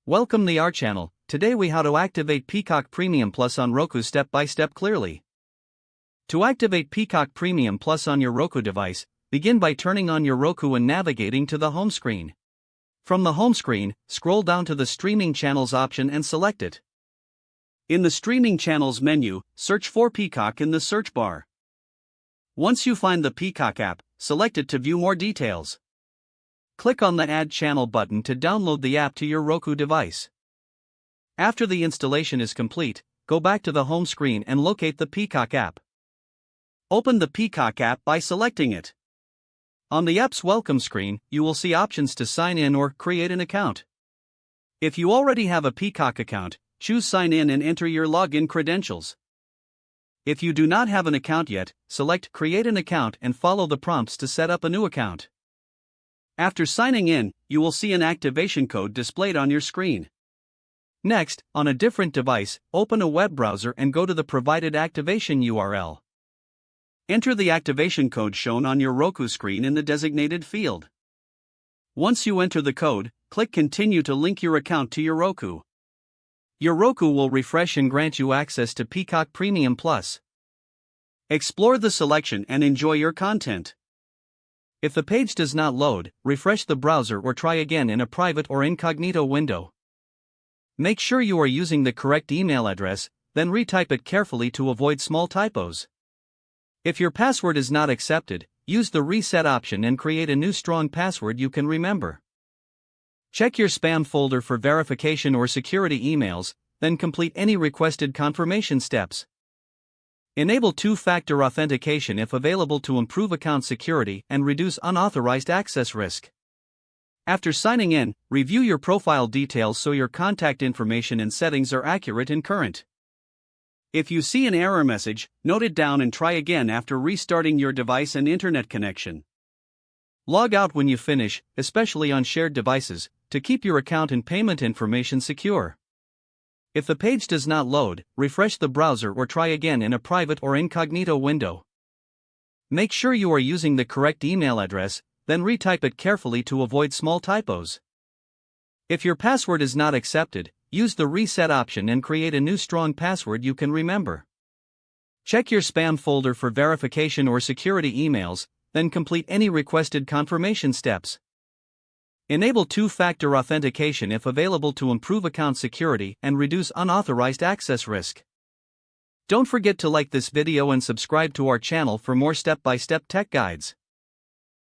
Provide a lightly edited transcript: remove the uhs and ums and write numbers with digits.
Welcome to our channel. Today we how to activate Peacock Premium Plus on Roku step by step clearly. To activate Peacock Premium Plus on your Roku device, begin by turning on your Roku and navigating to the home screen. From the home screen, scroll down to the Streaming Channels option and select it. In the Streaming Channels menu, search for Peacock in the search bar. Once you find the Peacock app, select it to view more details. Click on the Add Channel button to download the app to your Roku device. After the installation is complete, go back to the home screen and locate the Peacock app. Open the Peacock app by selecting it. On the app's welcome screen, you will see options to sign in or create an account. If you already have a Peacock account, choose Sign In and enter your login credentials. If you do not have an account yet, select Create an account and follow the prompts to set up a new account. After signing in, you will see an activation code displayed on your screen. Next, on a different device, open a web browser and go to the provided activation URL. Enter the activation code shown on your Roku screen in the designated field. Once you enter the code, click Continue to link your account to your Roku. Your Roku will refresh and grant you access to Peacock Premium Plus. Explore the selection and enjoy your content. If the page does not load, refresh the browser or try again in a private or incognito window. Make sure you are using the correct email address, then retype it carefully to avoid small typos. If your password is not accepted, use the reset option and create a new strong password you can remember. Check your spam folder for verification or security emails, then complete any requested confirmation steps. Enable two-factor authentication if available to improve account security and reduce unauthorized access risk. After signing in, review your profile details so your contact information and settings are accurate and current. If you see an error message, note it down and try again after restarting your device and internet connection. Log out when you finish, especially on shared devices, to keep your account and payment information secure. If the page does not load, refresh the browser or try again in a private or incognito window. Make sure you are using the correct email address, then retype it carefully to avoid small typos. If your password is not accepted, use the reset option and create a new strong password you can remember. Check your spam folder for verification or security emails, then complete any requested confirmation steps. Enable two-factor authentication if available to improve account security and reduce unauthorized access risk. Don't forget to like this video and subscribe to our channel for more step-by-step tech guides.